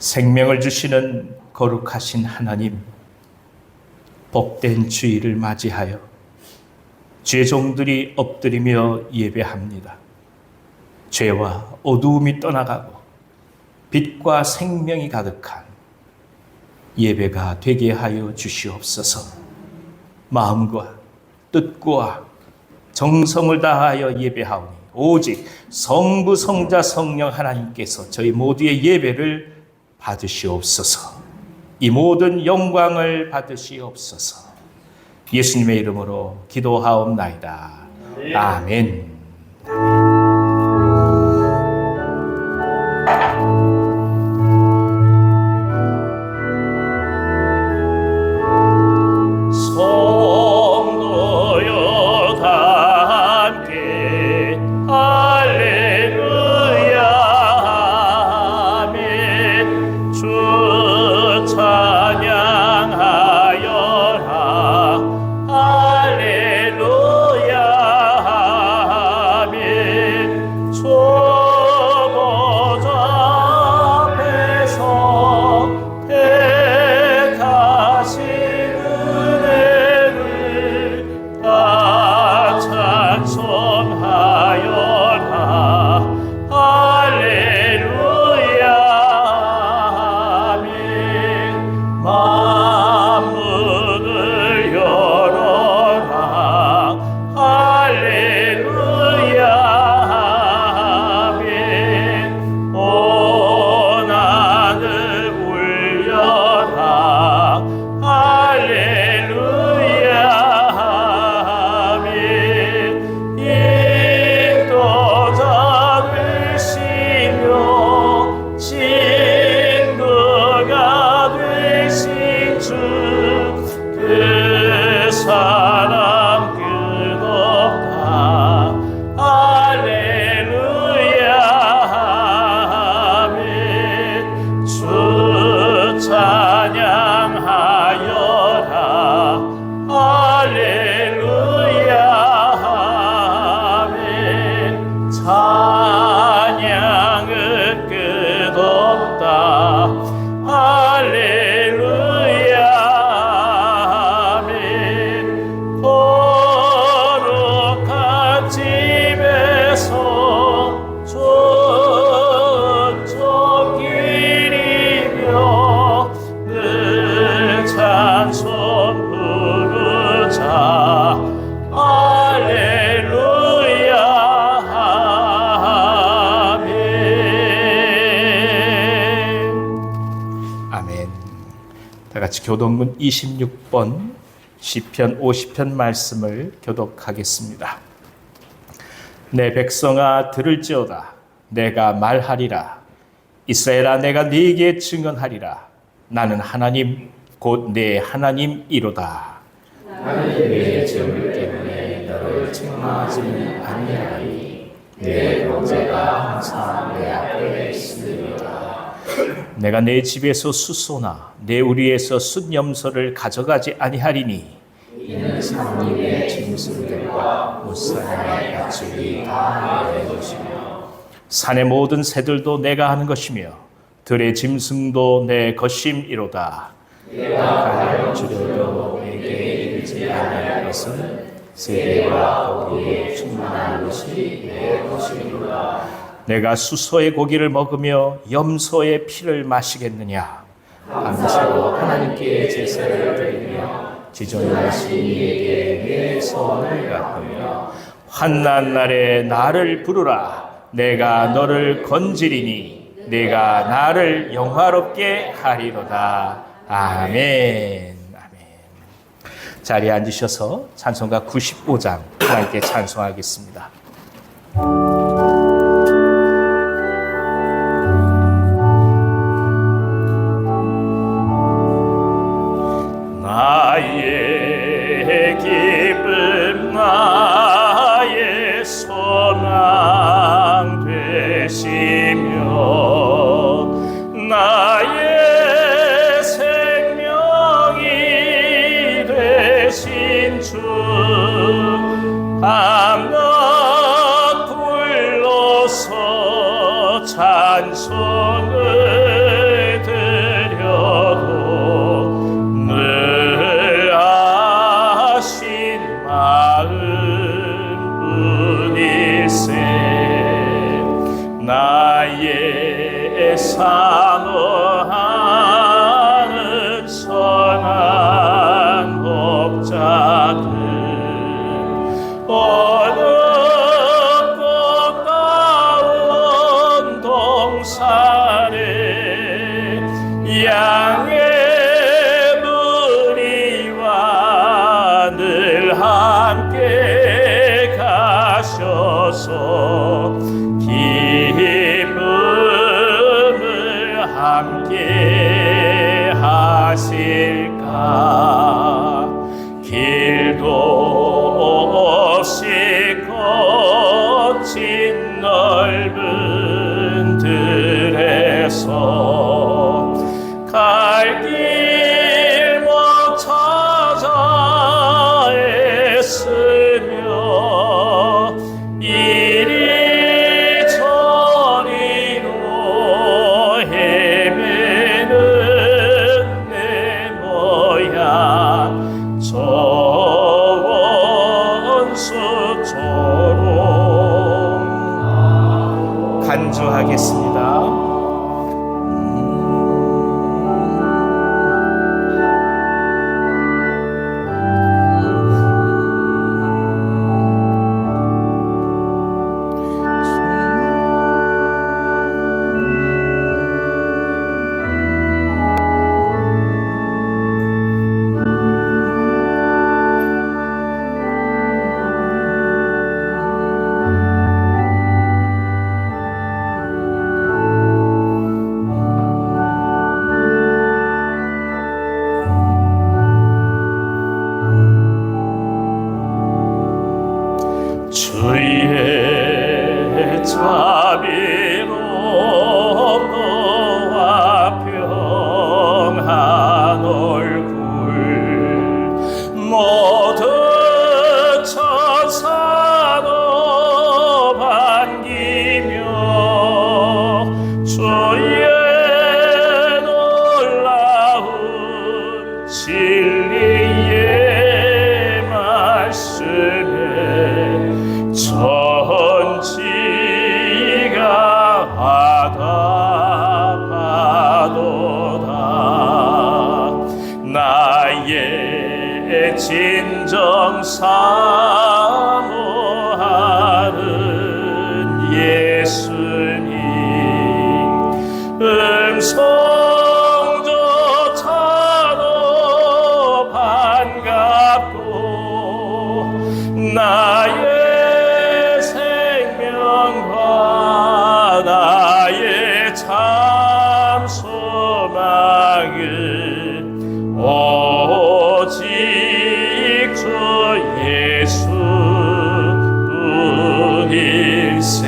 생명을 주시는 거룩하신 하나님, 복된 주일을 맞이하여 주의 종들이 엎드리며 예배합니다. 죄와 어두움이 떠나가고 빛과 생명이 가득한 예배가 되게 하여 주시옵소서. 마음과 뜻과 정성을 다하여 예배하오니 오직 성부, 성자, 성령 하나님께서 저희 모두의 예배를 받으시옵소서. 이 모든 영광을 받으시옵소서. 예수님의 이름으로 기도하옵나이다. 아멘. 교동문 26번 시편 50편 말씀을 교독하겠습니다. 내 백성아 들을지어다. 내가 말하리라. 이스라엘아 내가 네게 증언하리라. 나는 하나님 곧 내 하나님이로다. 나는 내 죄물 때문에 너를 책망하지는 아니하리니 내 범죄가 항상 내 앞에 있으리로다. 내가 내 집에서 숫소나 내 우리에서 숫염소를 가져가지 아니하리니 이는 상님의 짐승들과 무사람의 가축이 다 내 것이며 산의 모든 새들도 내가 하는 것이며 들의 짐승도 내 것임이로다. 내가 가려 주려도 내게 이르지 아니할 것은 세계와 거기에 충만한 것이 내 것이로다. 내가 숫소의 고기를 먹으며 염소의 피를 마시겠느냐? 감사로 하나님께 제사를 드리며 지존하신 이에게 내 소원을 갚으며 환난 날에 나를 부르라. 내가 너를 건지리니 내가 나를 영화롭게 하리로다. 아멘. 아멘. 자리에 앉으셔서 찬송가 95장 하나님께 찬송하겠습니다. 나의 기쁨 나의 소망 되시며 나의 생명이 되신 주 밤낮 불러서 찬송을 나의 사모하는 선한 목자들 어느 꽃다운 동산에 양의 무리와 늘 함께 가셔서 기쁨을 함께 하실까. 길도 없이 거친 넓은 들에서 갈 길 못 찾아 애쓰며 이리 저리로 헤매는 내 모양 저 원수처럼 간주하겠습니다. 주의 자비롭고와 평한 얼굴 모든 천사도 반기며 주의 놀라운 진리의 말씀에 천지가 화답하도다. 나의 진정 사모하는 예수님 음성조차도 반갑고 나의 생명과 나의 참 소망은 오직 주 예수 뿐일세.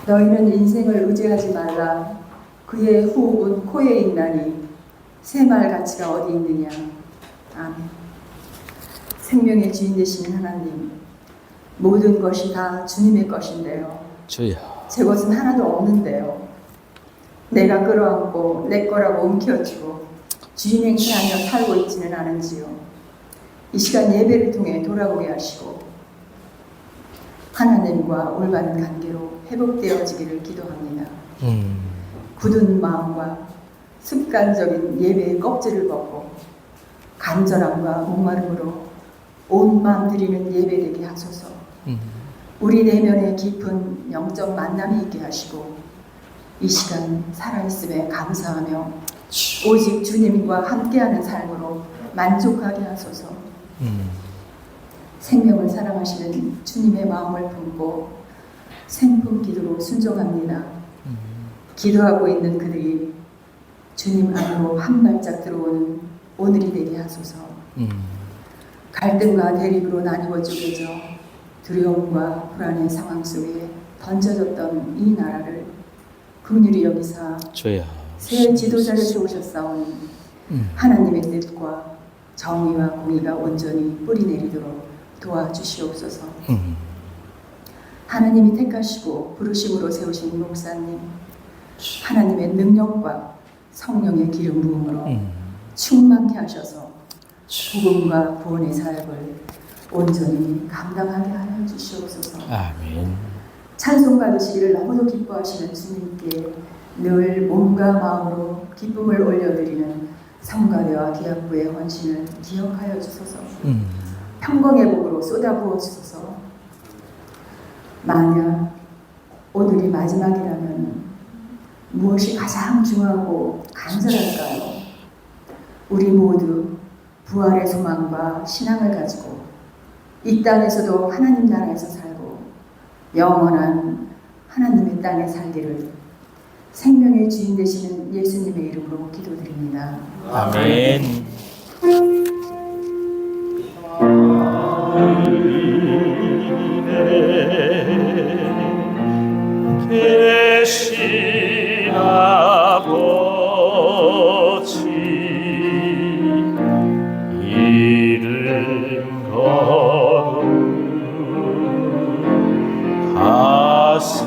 너희는 인생을 의지하지 말라. 그의 호흡은 코에 있나니 새말 가치가 어디 있느냐. 아멘. 생명의 주인 되신 하나님, 모든 것이 다 주님의 것인데요. 주여. 제 것은 하나도 없는데요. 내가 끌어안고 내 거라고 움켜쥐고 주인 행세하며 살고 있지는 않은지요. 이 시간 예배를 통해 돌아보게 하시고 하나님과 올바른 관계로 회복되어지기를 기도합니다. 굳은 마음과 습관적인 예배의 껍질을 벗고 간절함과 목마름으로 온 마음 드리는 예배되게 하소서. 우리 내면에 깊은 영적 만남이 있게 하시고 이 시간 살아있음에 감사하며 오직 주님과 함께하는 삶으로 만족하게 하소서. 생명을 사랑하시는 주님의 마음을 품고 생품 기도로 순종합니다. 기도하고 있는 그들이 주님 안으로 한 발짝 들어오는 오늘이 되게 하소서. 갈등과 대립으로 나뉘어 쪼개져 두려움과 불안의 상황 속에 던져졌던 이 나라를 긍휼히 여기사 주여. 새 지도자를 세우셨사오니 하나님의 뜻과 정의와 공의가 온전히 뿌리내리도록 도와주시옵소서. 하나님이 택하시고 부르심으로 세우신 목사님, 하나님의 능력과 성령의 기름 부음으로 충만케 하셔서 복음과 구원의 사역을 온전히 감당하게 하여 주시옵소서. 아멘. 찬송 받으시기를 너무도 기뻐하시는 주님께 늘 몸과 마음으로 기쁨을 올려드리는 성가대와 기약부의 헌신을 기억하여 주소서. 평강의 복으로 쏟아부어 주소서. 만약 오늘이 마지막이라면 무엇이 가장 중요하고 간절할까요? 우리 모두 부활의 소망과 신앙을 가지고 이 땅에서도 하나님 나라에서 살고 영원한 하나님의 땅에 살기를 생명의 주인 되시는 예수님의 이름으로 기도드립니다. 아멘. 대신 아버지 이름 거룩 하사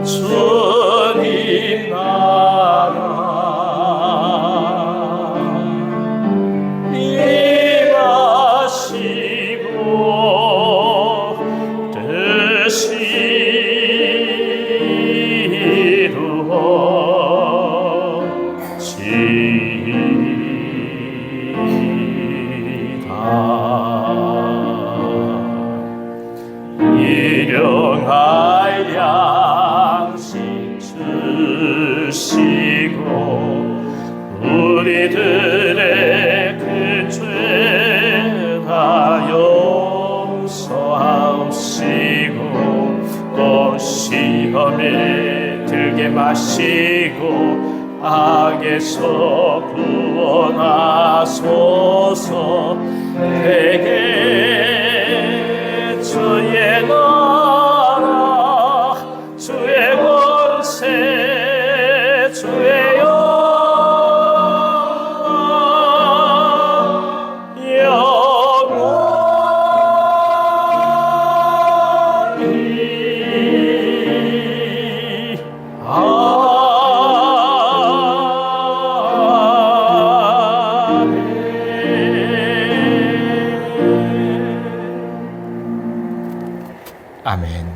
주님 나라 임하시고 뜻이 이루어지이다. 일용할 양식 주시고 우리들의 그 죄 다 용서하옵시고 또 시험에 들게 마시고 악에서 구원하소서. 내게 주의 나라 주의 권세 주의 영원히 아멘.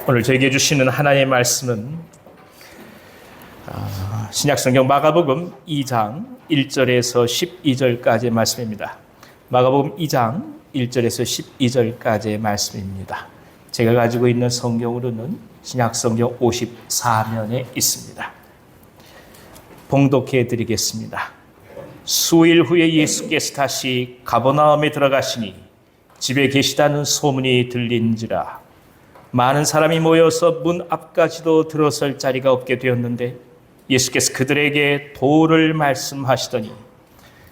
오늘 저에게 주시는 하나님의 말씀은 신약성경 마가복음 2장 1절에서 12절까지의 말씀입니다. 마가복음 2장 1절에서 12절까지의 말씀입니다. 제가 가지고 있는 성경으로는 신약성경 54면에 있습니다. 봉독해 드리겠습니다. 수일 후에 예수께서 다시 가버나움에 들어가시니 집에 계시다는 소문이 들린지라 많은 사람이 모여서 문 앞까지도 들어설 자리가 없게 되었는데 예수께서 그들에게 도를 말씀하시더니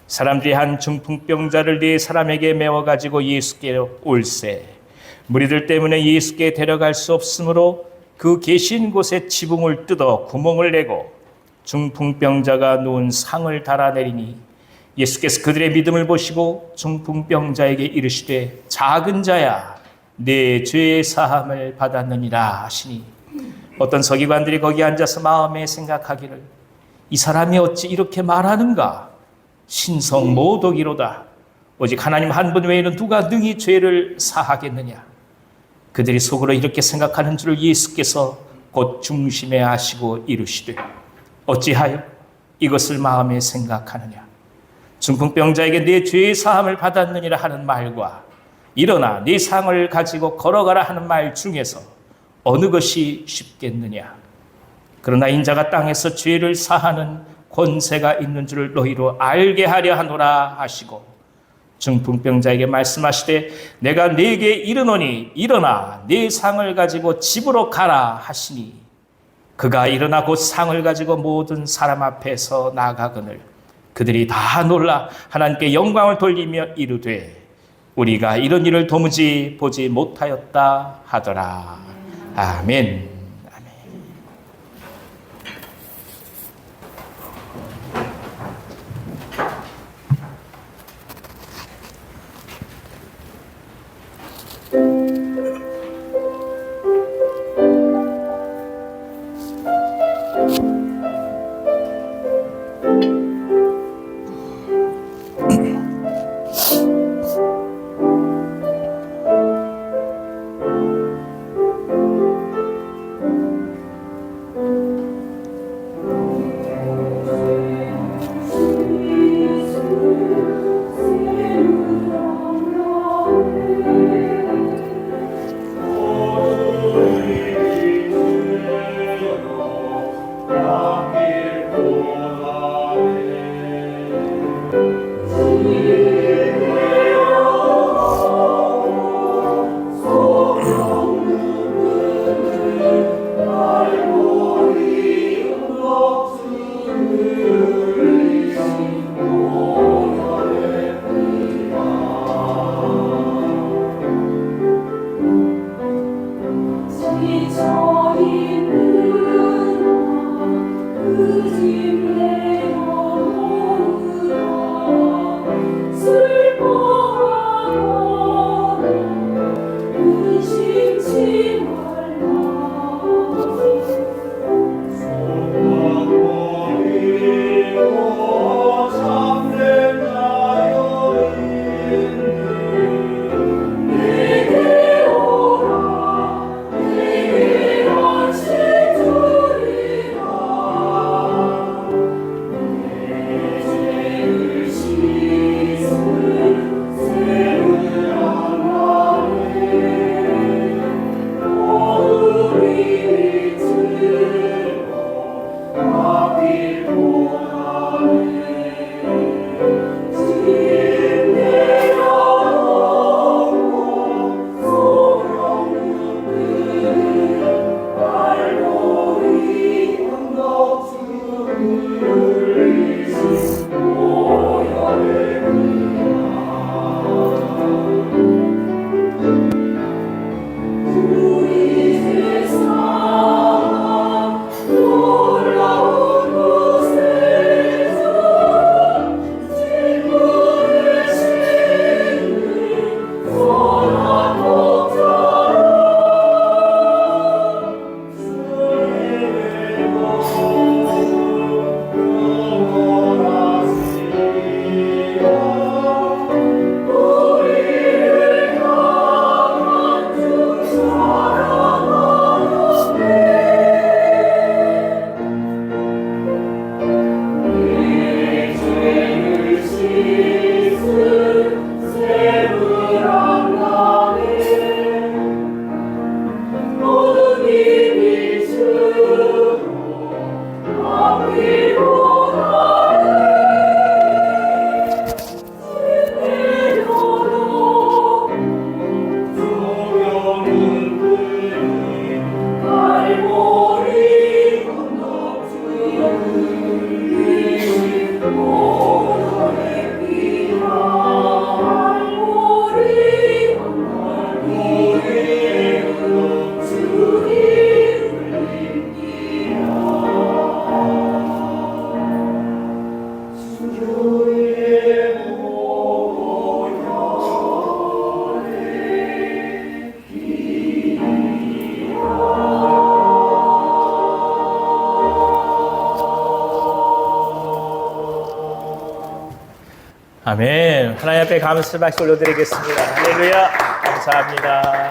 사람들이 한 중풍병자를 네 사람에게 메워가지고 예수께 올세 무리들 때문에 예수께 데려갈 수 없으므로 그 계신 곳에 지붕을 뜯어 구멍을 내고 중풍병자가 누운 상을 달아내리니 예수께서 그들의 믿음을 보시고 중풍병자에게 이르시되 작은 자야 내 죄의 사함을 받았느니라 하시니 어떤 서기관들이 거기 앉아서 마음에 생각하기를 이 사람이 어찌 이렇게 말하는가 신성모독이로다 오직 하나님 한 분 외에는 누가 능히 죄를 사하겠느냐. 그들이 속으로 이렇게 생각하는 줄을 예수께서 곧 중심에 아시고 이르시되 어찌하여 이것을 마음에 생각하느냐. 중풍병자에게 내 죄의 사함을 받았느니라 하는 말과 일어나 네 상을 가지고 걸어가라 하는 말 중에서 어느 것이 쉽겠느냐. 그러나 인자가 땅에서 죄를 사하는 권세가 있는 줄을 너희로 알게 하려 하노라 하시고 중풍병자에게 말씀하시되 내가 네게 이르노니 일어나 네 상을 가지고 집으로 가라 하시니 그가 일어나 곧 상을 가지고 모든 사람 앞에서 나가거늘 그들이 다 놀라 하나님께 영광을 돌리며 이르되 우리가 이런 일을 도무지 보지 못하였다 하더라. 아멘. 아멘. 아멘. 하나님 앞에 감사의 박수 올려드리겠습니다. 할렐루야. 감사합니다.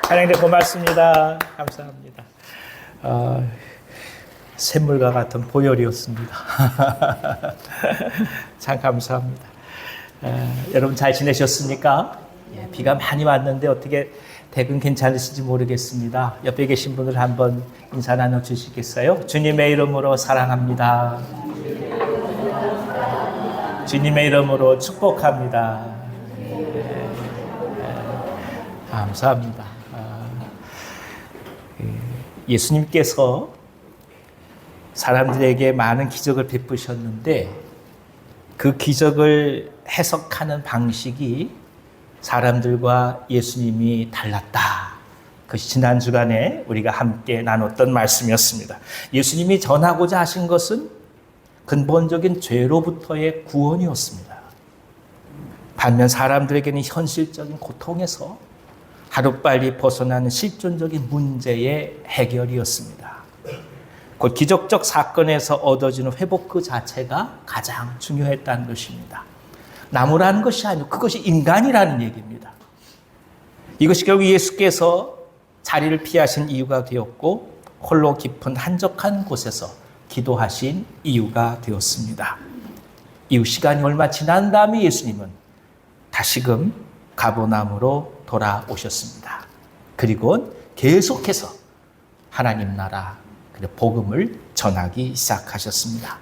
하나님께 고맙습니다. 감사합니다. 샘물과 같은 보혈이었습니다. 참 감사합니다. 여러분 잘 지내셨습니까? 예, 비가 많이 왔는데 어떻게 댁은 괜찮으신지 모르겠습니다. 옆에 계신 분들 한번 인사 나눠주시겠어요? 주님의 이름으로 사랑합니다. 주님의 이름으로 축복합니다. 감사합니다. 예수님께서 사람들에게 많은 기적을 베푸셨는데 그 기적을 해석하는 방식이 사람들과 예수님이 달랐다. 그것이 지난 주간에 우리가 함께 나눴던 말씀이었습니다. 예수님이 전하고자 하신 것은 근본적인 죄로부터의 구원이었습니다. 반면 사람들에게는 현실적인 고통에서 하루빨리 벗어나는 실존적인 문제의 해결이었습니다. 곧 기적적 사건에서 얻어지는 회복 그 자체가 가장 중요했다는 것입니다. 나무라는 것이 아니고 그것이 인간이라는 얘기입니다. 이것이 결국 예수께서 자리를 피하신 이유가 되었고 홀로 깊은 한적한 곳에서 기도하신 이유가 되었습니다. 이후 시간이 얼마 지난 다음에 예수님은 다시금 가버나움으로 돌아오셨습니다. 그리고 계속해서 하나님 나라 그리고 복음을 전하기 시작하셨습니다.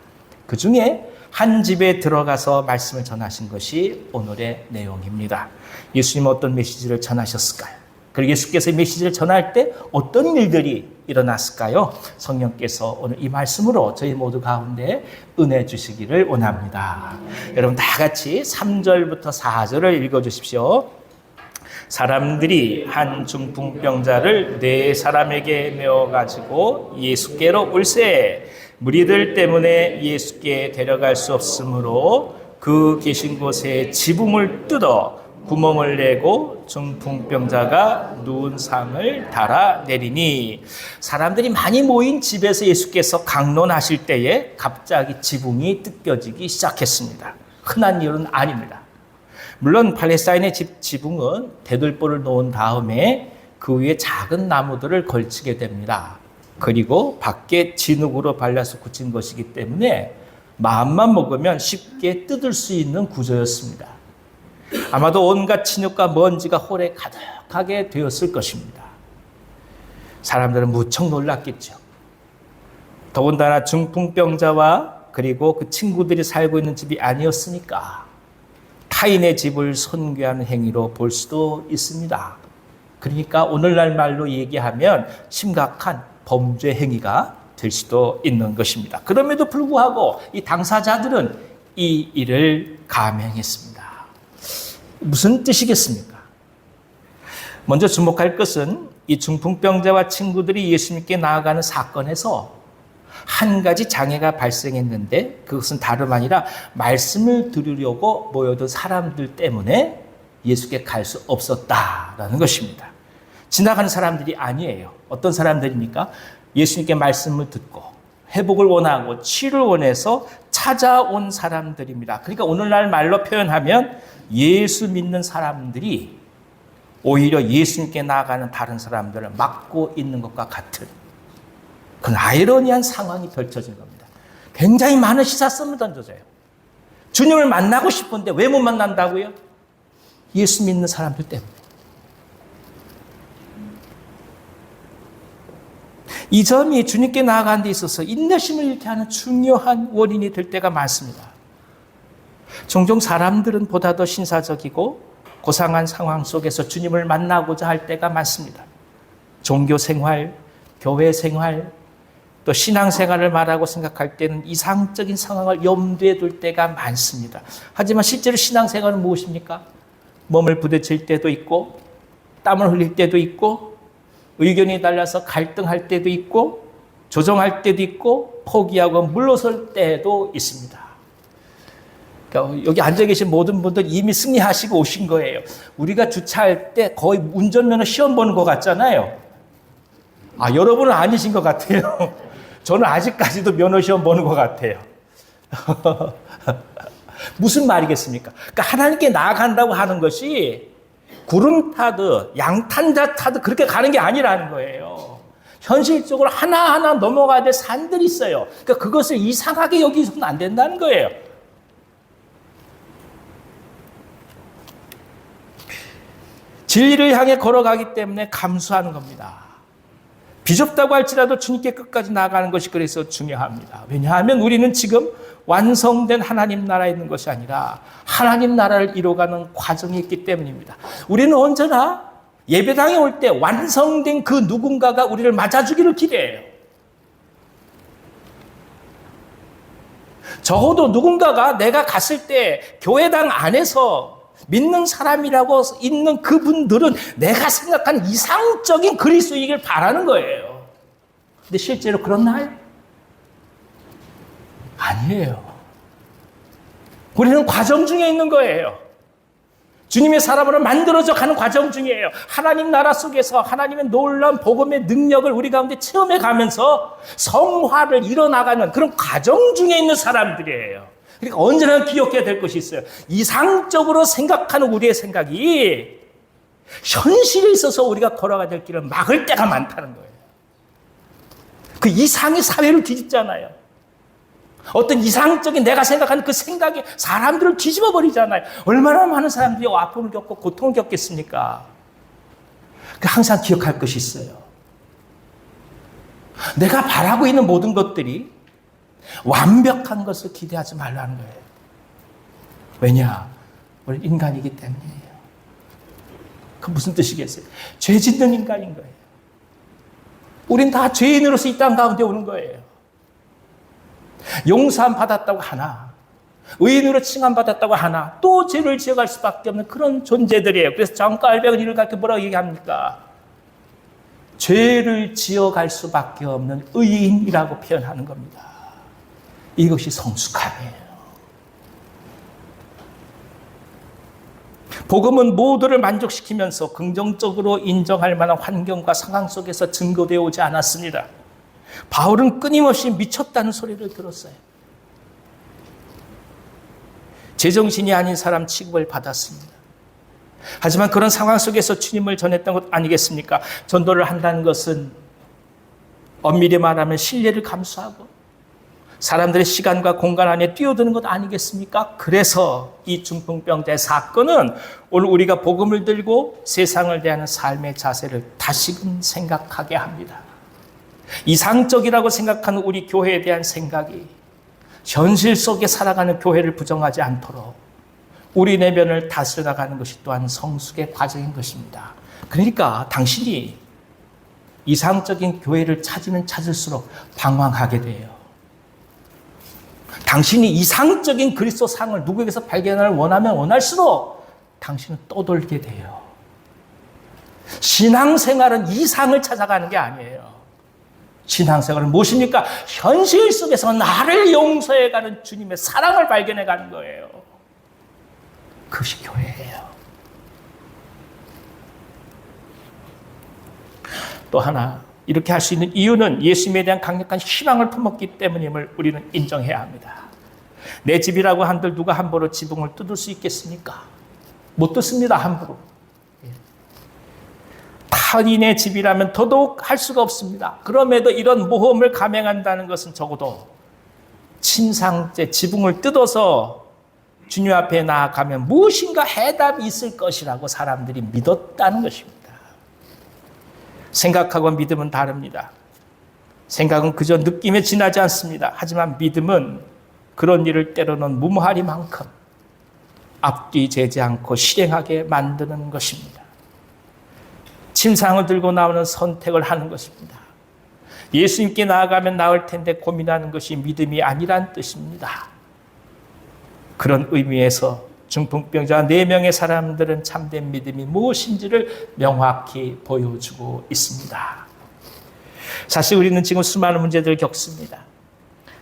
그 중에 한 집에 들어가서 말씀을 전하신 것이 오늘의 내용입니다. 예수님은 어떤 메시지를 전하셨을까요? 그리고 예수께서 이 메시지를 전할 때 어떤 일들이 일어났을까요? 성령께서 오늘 이 말씀으로 저희 모두 가운데 은혜 주시기를 원합니다. 여러분 다 같이 3절부터 4절을 읽어주십시오. 사람들이 한 중풍병자를 4사람에게 메어가지고 예수께로 올세 무리들 때문에 예수께 데려갈 수 없으므로 그 계신 곳에 지붕을 뜯어 구멍을 내고 중풍병자가 누운 상을 달아내리니 사람들이 많이 모인 집에서 예수께서 강론하실 때에 갑자기 지붕이 뜯겨지기 시작했습니다. 흔한 일은 아닙니다. 물론 팔레스타인의 지붕은 대들보를 놓은 다음에 그 위에 작은 나무들을 걸치게 됩니다. 그리고 밖에 진흙으로 발라서 굳힌 것이기 때문에 마음만 먹으면 쉽게 뜯을 수 있는 구조였습니다. 아마도 온갖 진흙과 먼지가 홀에 가득하게 되었을 것입니다. 사람들은 무척 놀랐겠죠. 더군다나 중풍병자와 그리고 그 친구들이 살고 있는 집이 아니었으니까 타인의 집을 선교하는 행위로 볼 수도 있습니다. 그러니까 오늘날 말로 얘기하면 심각한 범죄 행위가 될 수도 있는 것입니다. 그럼에도 불구하고 이 당사자들은 이 일을 감행했습니다. 무슨 뜻이겠습니까? 먼저 주목할 것은 이 중풍병자와 친구들이 예수님께 나아가는 사건에서 한 가지 장애가 발생했는데 그것은 다름 아니라 말씀을 들으려고 모여든 사람들 때문에 예수께 갈 수 없었다라는 것입니다. 지나가는 사람들이 아니에요. 어떤 사람들입니까? 예수님께 말씀을 듣고 회복을 원하고 치유를 원해서 찾아온 사람들입니다. 그러니까 오늘날 말로 표현하면 예수 믿는 사람들이 오히려 예수님께 나아가는 다른 사람들을 막고 있는 것과 같은 그런 아이러니한 상황이 펼쳐진 겁니다. 굉장히 많은 시사점을 던져져요. 주님을 만나고 싶은데 왜 못 만난다고요? 예수 믿는 사람들 때문에. 이 점이 주님께 나아가는 데 있어서 인내심을 잃게 하는 중요한 원인이 될 때가 많습니다. 종종 사람들은 보다 더 신사적이고 고상한 상황 속에서 주님을 만나고자 할 때가 많습니다. 종교 생활, 교회 생활, 또 신앙생활을 말하고 생각할 때는 이상적인 상황을 염두에 둘 때가 많습니다. 하지만 실제로 신앙생활은 무엇입니까? 몸을 부딪힐 때도 있고 땀을 흘릴 때도 있고 의견이 달라서 갈등할 때도 있고 조정할 때도 있고 포기하고 물러설 때도 있습니다. 그러니까 여기 앉아 계신 모든 분들 이미 승리하시고 오신 거예요. 우리가 주차할 때 거의 운전면허 시험 보는 것 같잖아요. 여러분은 아니신 것 같아요. 저는 아직까지도 면허 시험 보는 것 같아요. 무슨 말이겠습니까? 그러니까 하나님께 나아간다고 하는 것이 구름 타듯 양탄자 타듯 그렇게 가는 게 아니라는 거예요. 현실적으로 하나하나 넘어가야 될 산들이 있어요. 그러니까 그것을 이상하게 여기서는 안 된다는 거예요. 진리를 향해 걸어가기 때문에 감수하는 겁니다. 비좁다고 할지라도 주님께 끝까지 나아가는 것이 그래서 중요합니다. 왜냐하면 우리는 지금 완성된 하나님 나라에 있는 것이 아니라 하나님 나라를 이루어가는 과정이 있기 때문입니다. 우리는 언제나 예배당에 올 때 완성된 그 누군가가 우리를 맞아주기를 기대해요. 적어도 누군가가 내가 갔을 때 교회당 안에서 믿는 사람이라고 있는 그분들은 내가 생각한 이상적인 그리스도이길 바라는 거예요. 근데 실제로 그렇나요? 아니에요. 우리는 과정 중에 있는 거예요. 주님의 사람으로 만들어져 가는 과정 중이에요. 하나님 나라 속에서 하나님의 놀라운 복음의 능력을 우리 가운데 체험해 가면서 성화를 이뤄나가는 그런 과정 중에 있는 사람들이에요. 그러니까 언제나 기억해야 될 것이 있어요. 이상적으로 생각하는 우리의 생각이 현실에 있어서 우리가 걸어가야 될 길을 막을 때가 많다는 거예요. 그 이상이 사회를 뒤집잖아요. 어떤 이상적인 내가 생각하는 그 생각이 사람들을 뒤집어 버리잖아요. 얼마나 많은 사람들이 아픔을 겪고 고통을 겪겠습니까? 항상 기억할 것이 있어요. 내가 바라고 있는 모든 것들이 완벽한 것을 기대하지 말라는 거예요. 왜냐? 우리 인간이기 때문이에요. 그 무슨 뜻이겠어요? 죄 짓는 인간인 거예요. 우린 다 죄인으로서 이 땅 가운데 오는 거예요. 용서함 받았다고 하나, 의인으로 칭함받았다고 하나, 또 죄를 지어갈 수밖에 없는 그런 존재들이에요. 그래서 정갈백은 이를 갖고 뭐라고 얘기합니까? 죄를 지어갈 수밖에 없는 의인이라고 표현하는 겁니다. 이것이 성숙함이에요. 복음은 모두를 만족시키면서 긍정적으로 인정할 만한 환경과 상황 속에서 증거되어 오지 않았습니다. 바울은 끊임없이 미쳤다는 소리를 들었어요. 제정신이 아닌 사람 취급을 받았습니다. 하지만 그런 상황 속에서 주님을 전했던 것 아니겠습니까? 전도를 한다는 것은 엄밀히 말하면 신뢰를 감수하고 사람들의 시간과 공간 안에 뛰어드는 것 아니겠습니까? 그래서 이 중풍병자의 사건은 오늘 우리가 복음을 들고 세상을 대하는 삶의 자세를 다시금 생각하게 합니다. 이상적이라고 생각하는 우리 교회에 대한 생각이 현실 속에 살아가는 교회를 부정하지 않도록 우리 내면을 다스려 나가는 것이 또한 성숙의 과정인 것입니다. 그러니까 당신이 이상적인 교회를 찾으면 찾을수록 방황하게 돼요. 당신이 이상적인 그리스도 상을 누구에게서 발견을 원하면 원할수록 당신은 떠돌게 돼요. 신앙생활은 이상을 찾아가는 게 아니에요. 신앙생활은 무엇입니까? 현실 속에서 나를 용서해가는 주님의 사랑을 발견해가는 거예요. 그것이 교회예요. 또 하나 이렇게 할 수 있는 이유는 예수님에 대한 강력한 희망을 품었기 때문임을 우리는 인정해야 합니다. 내 집이라고 한들 누가 함부로 지붕을 뜯을 수 있겠습니까? 못 뜯습니다. 함부로. 타인의 집이라면 더더욱 할 수가 없습니다. 그럼에도 이런 모험을 감행한다는 것은 적어도 침상째 지붕을 뜯어서 주님 앞에 나아가면 무엇인가 해답이 있을 것이라고 사람들이 믿었다는 것입니다. 생각하고 믿음은 다릅니다. 생각은 그저 느낌에 지나지 않습니다. 하지만 믿음은 그런 일을 때로는 무모하리만큼 앞뒤 재지 않고 실행하게 만드는 것입니다. 침상을 들고 나오는 선택을 하는 것입니다. 예수님께 나아가면 나을 텐데 고민하는 것이 믿음이 아니란 뜻입니다. 그런 의미에서 중풍병자 4명의 사람들은 참된 믿음이 무엇인지를 명확히 보여주고 있습니다. 사실 우리는 지금 수많은 문제들을 겪습니다.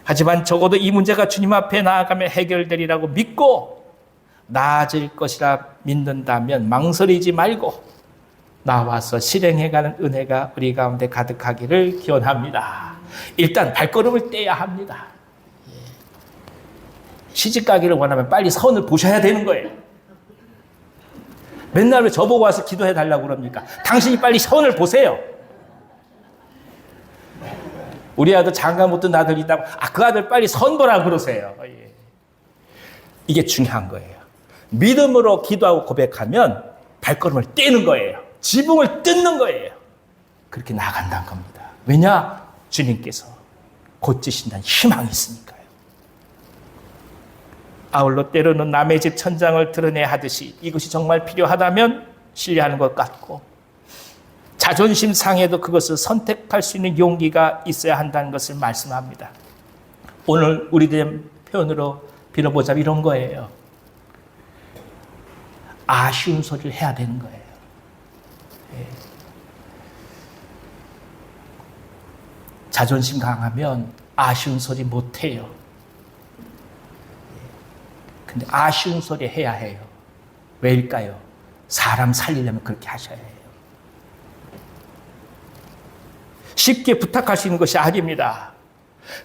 하지만 적어도 이 문제가 주님 앞에 나아가면 해결되리라고 믿고 나아질 것이라 믿는다면 망설이지 말고 나와서 실행해가는 은혜가 우리 가운데 가득하기를 기원합니다. 일단 발걸음을 떼야 합니다. 시집 가기를 원하면 빨리 선을 보셔야 되는 거예요. 맨날 왜 저보고 와서 기도해 달라고 그럽니까? 당신이 빨리 선을 보세요. 우리 아들 장가 못 든 아들 있다고 그 아들 빨리 선 보라 그러세요. 예. 이게 중요한 거예요. 믿음으로 기도하고 고백하면 발걸음을 떼는 거예요. 지붕을 뜯는 거예요. 그렇게 나간다는 겁니다. 왜냐? 주님께서 고치신다는 희망이 있으니까요. 아울러 때로는 남의 집 천장을 드러내야 하듯이 이것이 정말 필요하다면 신뢰하는 것 같고, 자존심 상해도 그것을 선택할 수 있는 용기가 있어야 한다는 것을 말씀합니다. 오늘 우리들의 표현으로 빌어보자면 이런 거예요. 아쉬운 소리를 해야 되는 거예요. 예. 자존심 강하면 아쉬운 소리 못 해요. 근데 아쉬운 소리 해야 해요. 왜일까요? 사람 살리려면 그렇게 하셔야 해요. 쉽게 부탁할 수 있는 것이 아닙니다.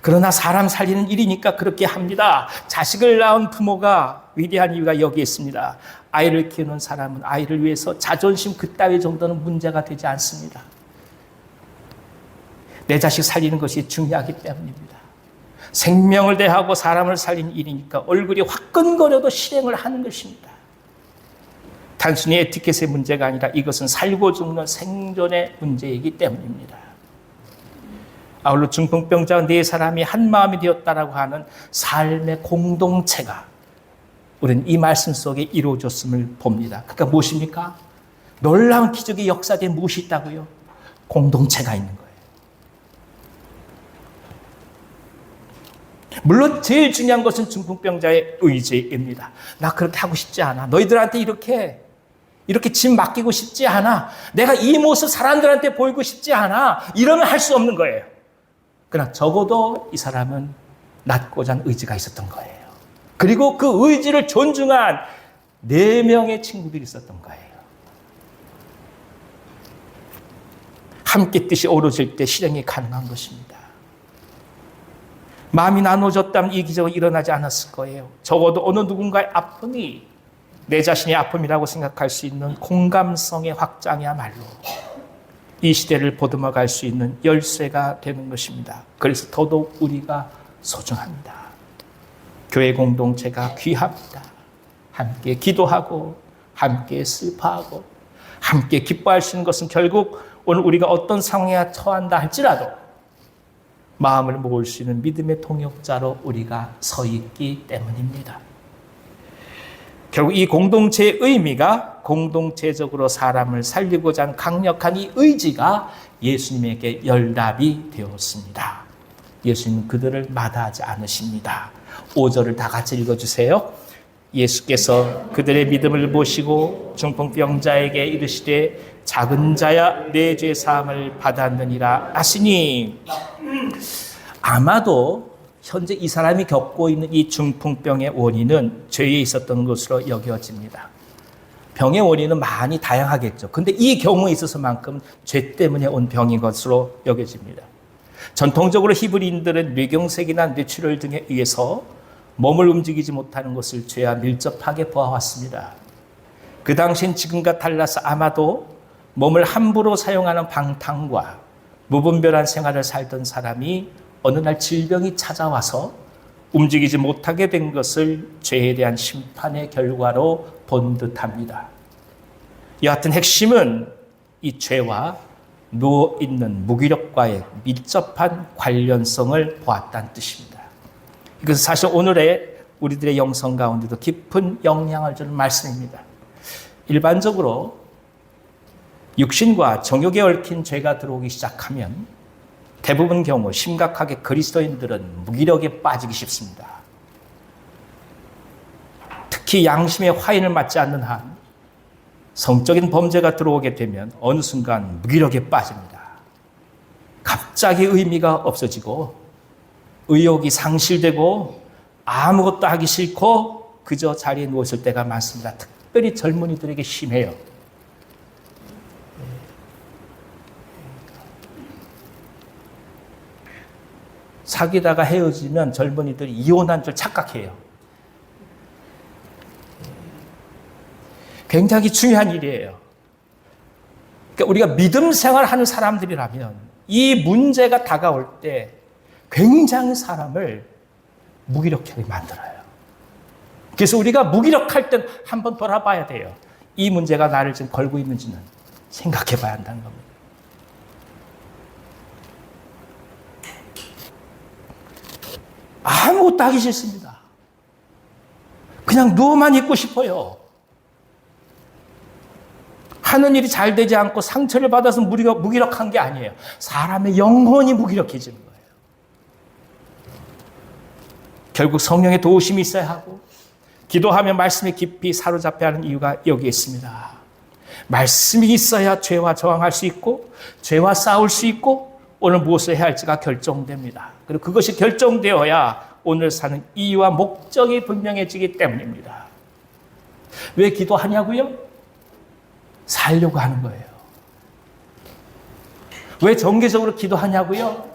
그러나 사람 살리는 일이니까 그렇게 합니다. 자식을 낳은 부모가 위대한 이유가 여기에 있습니다. 아이를 키우는 사람은 아이를 위해서 자존심 그따위 정도는 문제가 되지 않습니다. 내 자식 살리는 것이 중요하기 때문입니다. 생명을 대하고 사람을 살리는 일이니까 얼굴이 화끈거려도 실행을 하는 것입니다. 단순히 에티켓의 문제가 아니라 이것은 살고 죽는 생존의 문제이기 때문입니다. 아울러 중풍병자 네 사람이 한 마음이 되었다라고 하는 삶의 공동체가 우리는 이 말씀 속에 이루어졌음을 봅니다. 그러니까 무엇입니까? 놀라운 기적의 역사에 무엇이 있다고요? 공동체가 있는 거예요. 물론 제일 중요한 것은 중풍병자의 의지입니다. 나 그렇게 하고 싶지 않아. 너희들한테 이렇게 짐 맡기고 싶지 않아. 내가 이 모습 사람들한테 보이고 싶지 않아. 이러면 할 수 없는 거예요. 그러나 적어도 이 사람은 낮고자 하는 의지가 있었던 거예요. 그리고 그 의지를 존중한 4명의 친구들이 있었던 거예요. 함께 뜻이 어우러질 때 실행이 가능한 것입니다. 마음이 나눠졌다면 이 기적은 일어나지 않았을 거예요. 적어도 어느 누군가의 아픔이 내 자신의 아픔이라고 생각할 수 있는 공감성의 확장이야말로 이 시대를 보듬어 갈 수 있는 열쇠가 되는 것입니다. 그래서 더더욱 우리가 소중합니다. 교회 공동체가 귀합니다. 함께 기도하고 함께 슬퍼하고 함께 기뻐할 수 있는 것은 결국 오늘 우리가 어떤 상황에 처한다 할지라도 마음을 모을 수 있는 믿음의 동역자로 우리가 서 있기 때문입니다. 결국 이 공동체의 의미가 공동체적으로 사람을 살리고자 하는 강력한 이 의지가 예수님에게 열답이 되었습니다. 예수님은 그들을 마다하지 않으십니다. 5절을 다 같이 읽어주세요. 예수께서 그들의 믿음을 보시고 중풍병자에게 이르시되 작은 자야 내 죄 사함을 받았느니라 하시니, 아마도 현재 이 사람이 겪고 있는 이 중풍병의 원인은 죄에 있었던 것으로 여겨집니다. 병의 원인은 많이 다양하겠죠. 근데 이 경우에 있어서만큼 죄 때문에 온 병인 것으로 여겨집니다. 전통적으로 히브리인들은 뇌경색이나 뇌출혈 등에 의해서 몸을 움직이지 못하는 것을 죄와 밀접하게 보아왔습니다. 그 당시엔 지금과 달라서 아마도 몸을 함부로 사용하는 방탕과 무분별한 생활을 살던 사람이 어느 날 질병이 찾아와서 움직이지 못하게 된 것을 죄에 대한 심판의 결과로 본 듯합니다. 여하튼 핵심은 이 죄와 누워있는 무기력과의 밀접한 관련성을 보았다는 뜻입니다. 이것은 사실 오늘의 우리들의 영성 가운데도 깊은 영향을 주는 말씀입니다. 일반적으로 육신과 정욕에 얽힌 죄가 들어오기 시작하면 대부분 경우 심각하게 그리스도인들은 무기력에 빠지기 쉽습니다. 특히 양심의 화인을 맞지 않는 한 성적인 범죄가 들어오게 되면 어느 순간 무기력에 빠집니다. 갑자기 의미가 없어지고 의욕이 상실되고 아무것도 하기 싫고 그저 자리에 누워있을 때가 많습니다. 특별히 젊은이들에게 심해요. 사귀다가 헤어지면 젊은이들이 이혼한 줄 착각해요. 굉장히 중요한 일이에요. 그러니까 우리가 믿음 생활하는 사람들이라면 이 문제가 다가올 때 굉장히 사람을 무기력하게 만들어요. 그래서 우리가 무기력할 땐 한번 돌아봐야 돼요. 이 문제가 나를 지금 걸고 있는지는 생각해 봐야 한다는 겁니다. 아무것도 하기 싫습니다. 그냥 누워만 있고 싶어요. 하는 일이 잘 되지 않고 상처를 받아서 무기력한 게 아니에요. 사람의 영혼이 무기력해지는 거예요. 결국 성령의 도우심이 있어야 하고 기도하며 말씀에 깊이 사로잡혀야 하는 이유가 여기에 있습니다. 말씀이 있어야 죄와 저항할 수 있고 죄와 싸울 수 있고 오늘 무엇을 해야 할지가 결정됩니다. 그리고 그것이 결정되어야 오늘 사는 이유와 목적이 분명해지기 때문입니다. 왜 기도하냐고요? 살려고 하는 거예요. 왜 정기적으로 기도하냐고요?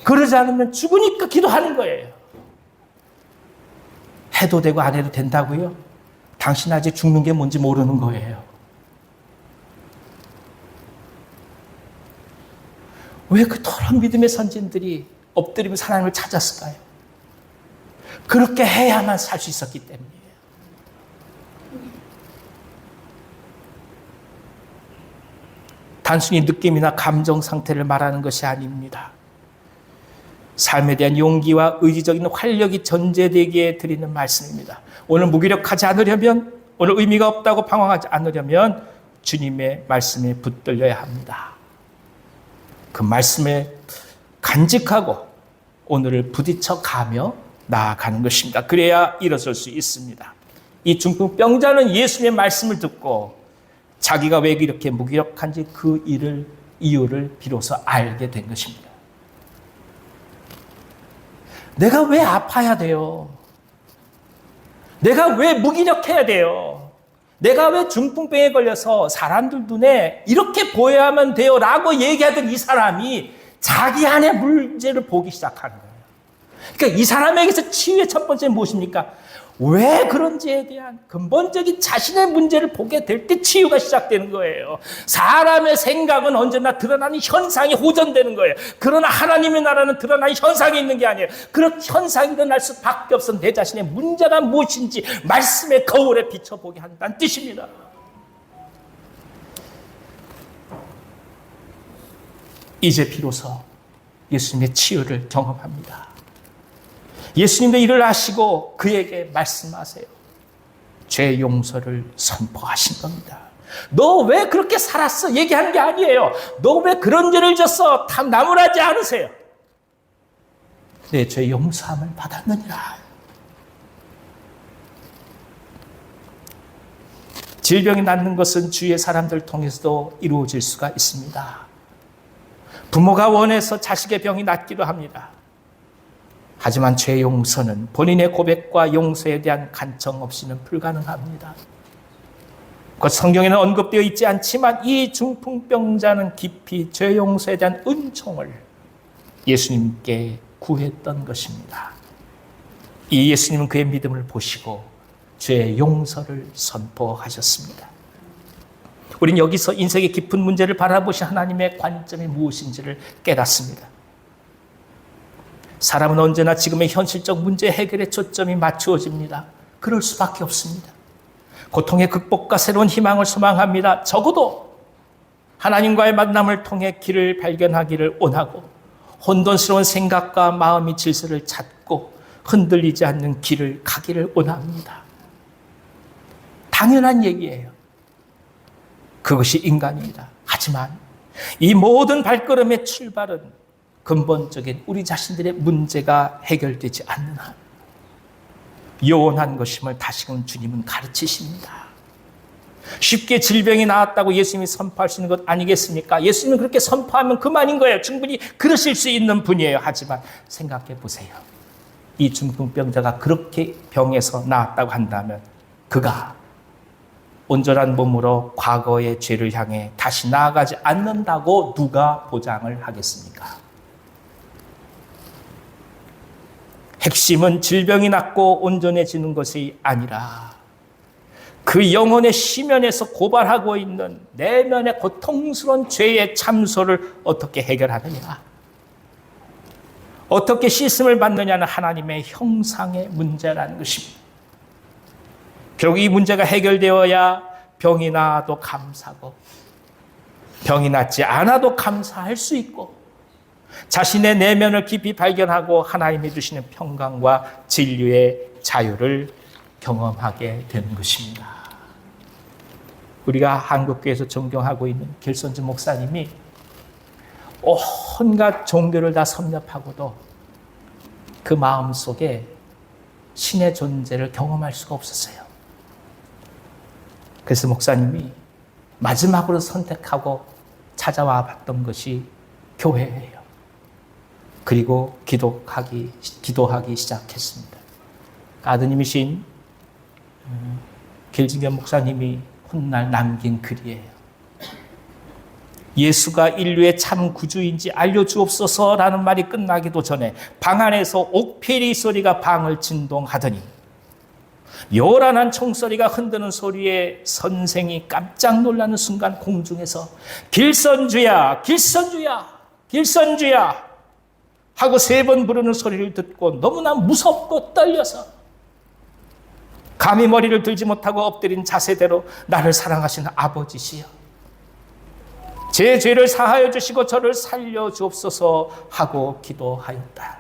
그러지 않으면 죽으니까 기도하는 거예요. 해도 되고 안 해도 된다고요? 당신 아직 죽는 게 뭔지 모르는 거예요. 왜 그토록 믿음의 선진들이 엎드리면서 하나님을 찾았을까요? 그렇게 해야만 살 수 있었기 때문이에요. 단순히 느낌이나 감정 상태를 말하는 것이 아닙니다. 삶에 대한 용기와 의지적인 활력이 전제되기에 드리는 말씀입니다. 오늘 무기력하지 않으려면, 오늘 의미가 없다고 방황하지 않으려면 주님의 말씀에 붙들려야 합니다. 그 말씀에 간직하고 오늘을 부딪혀 가며 나아가는 것입니다. 그래야 일어설 수 있습니다. 이 중풍병자는 예수님의 말씀을 듣고 자기가 왜 이렇게 무기력한지 그 이유를 비로소 알게 된 것입니다. 내가 왜 아파야 돼요? 내가 왜 무기력해야 돼요? 내가 왜 중풍병에 걸려서 사람들 눈에 이렇게 보여야만 돼요? 라고 얘기하던 이 사람이 자기 안의 문제를 보기 시작하는 거예요. 그러니까 이 사람에게서 치유의 첫 번째는 무엇입니까? 왜 그런지에 대한 근본적인 자신의 문제를 보게 될 때 치유가 시작되는 거예요. 사람의 생각은 언제나 드러나는 현상이 호전되는 거예요. 그러나 하나님의 나라는 드러나는 현상이 있는 게 아니에요. 그런 현상이 일어날 수밖에 없어 내 자신의 문제가 무엇인지 말씀의 거울에 비춰보게 한다는 뜻입니다. 이제 비로소 예수님의 치유를 경험합니다. 예수님도 이를 아시고 그에게 말씀하세요. 죄 용서를 선포하신 겁니다. 너 왜 그렇게 살았어? 얘기하는 게 아니에요. 너 왜 그런 죄를 졌어? 나무라지 않으세요. 내 죄 용서함을 받았느니라. 질병이 낫는 것은 주위의 사람들 통해서도 이루어질 수가 있습니다. 부모가 원해서 자식의 병이 낫기도 합니다. 하지만 죄 용서는 본인의 고백과 용서에 대한 간청 없이는 불가능합니다. 그 성경에는 언급되어 있지 않지만 이 중풍병자는 깊이 죄 용서에 대한 은총을 예수님께 구했던 것입니다. 이 예수님은 그의 믿음을 보시고 죄 용서를 선포하셨습니다. 우린 여기서 인생의 깊은 문제를 바라보신 하나님의 관점이 무엇인지를 깨닫습니다. 사람은 언제나 지금의 현실적 문제 해결에 초점이 맞추어집니다. 그럴 수밖에 없습니다. 고통의 극복과 새로운 희망을 소망합니다. 적어도 하나님과의 만남을 통해 길을 발견하기를 원하고 혼돈스러운 생각과 마음의 질서를 찾고 흔들리지 않는 길을 가기를 원합니다. 당연한 얘기예요. 그것이 인간입니다. 하지만 이 모든 발걸음의 출발은 근본적인 우리 자신들의 문제가 해결되지 않는 한 요원한 것임을 다시금 주님은 가르치십니다. 쉽게 질병이 나았다고 예수님이 선포할 수 있는 것 아니겠습니까? 예수님은 그렇게 선포하면 그만인 거예요. 충분히 그러실 수 있는 분이에요. 하지만 생각해 보세요. 이 중풍병자가 그렇게 병에서 나았다고 한다면 그가 온전한 몸으로 과거의 죄를 향해 다시 나아가지 않는다고 누가 보장을 하겠습니까? 핵심은 질병이 낫고 온전해지는 것이 아니라 그 영혼의 심연에서 고발하고 있는 내면의 고통스러운 죄의 참소를 어떻게 해결하느냐, 어떻게 씻음을 받느냐는 하나님의 형상의 문제라는 것입니다. 결국 이 문제가 해결되어야 병이 나아도 감사하고 병이 낫지 않아도 감사할 수 있고 자신의 내면을 깊이 발견하고 하나님이 주시는 평강과 진리의 자유를 경험하게 되는 것입니다. 우리가 한국교회에서 존경하고 있는 길선주 목사님이 온갖 종교를 다 섭렵하고도 그 마음속에 신의 존재를 경험할 수가 없었어요. 그래서 목사님이 마지막으로 선택하고 찾아와 봤던 것이 교회예요. 그리고 기도하기 시작했습니다. 아드님이신 길진경 목사님이 훗날 남긴 글이에요. 예수가 인류의 참 구주인지 알려주옵소서라는 말이 끝나기도 전에 방 안에서 옥피리 소리가 방을 진동하더니 요란한 총소리가 흔드는 소리에 선생이 깜짝 놀라는 순간 공중에서 길선주야, 길선주야, 길선주야 하고 3번 부르는 소리를 듣고 너무나 무섭고 떨려서 감히 머리를 들지 못하고 엎드린 자세대로 나를 사랑하시는 아버지시여, 제 죄를 사하여 주시고 저를 살려 주옵소서 하고 기도하였다.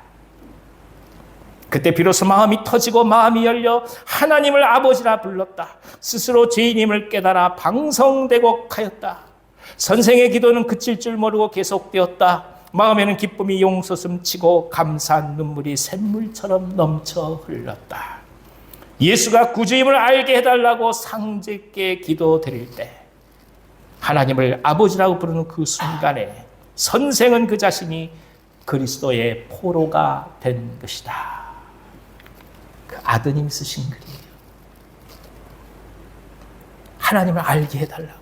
그때 비로소 마음이 터지고 마음이 열려 하나님을 아버지라 불렀다. 스스로 죄인임을 깨달아 방성되고 하였다. 선생의 기도는 그칠 줄 모르고 계속되었다. 마음에는 기쁨이 용솟음 치고 감사한 눈물이 샘물처럼 넘쳐 흘렀다. 예수가 구주임을 알게 해달라고 상제께 기도드릴 때 하나님을 아버지라고 부르는 그 순간에 선생은 그 자신이 그리스도의 포로가 된 것이다. 그 아드님 쓰신 글이에요. 하나님을 알게 해달라고,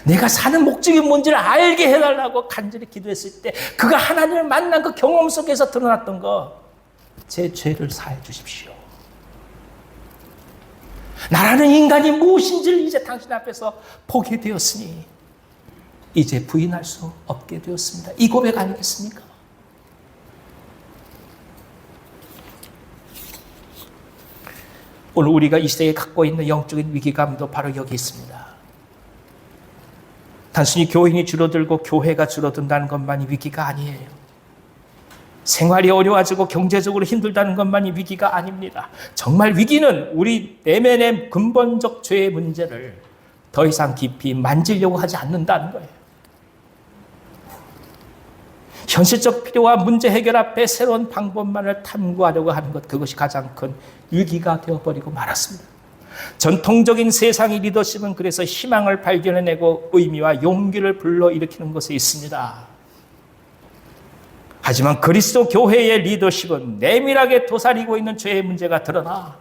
내가 사는 목적이 뭔지를 알게 해달라고 간절히 기도했을 때 그가 하나님을 만난 그 경험 속에서 드러났던 거, 제 죄를 사해 주십시오. 나라는 인간이 무엇인지를 이제 당신 앞에서 보게 되었으니 이제 부인할 수 없게 되었습니다. 이 고백 아니겠습니까? 오늘 우리가 이 시대에 갖고 있는 영적인 위기감도 바로 여기 있습니다. 단순히 교인이 줄어들고 교회가 줄어든다는 것만이 위기가 아니에요. 생활이 어려워지고 경제적으로 힘들다는 것만이 위기가 아닙니다. 정말 위기는 우리 내면의 근본적 죄의 문제를 더 이상 깊이 만지려고 하지 않는다는 거예요. 현실적 필요와 문제 해결 앞에 새로운 방법만을 탐구하려고 하는 것, 그것이 가장 큰 위기가 되어버리고 말았습니다. 전통적인 세상의 리더십은 그래서 희망을 발견해내고 의미와 용기를 불러일으키는 것에 있습니다. 하지만 그리스도 교회의 리더십은 내밀하게 도사리고 있는 죄의 문제가 드러나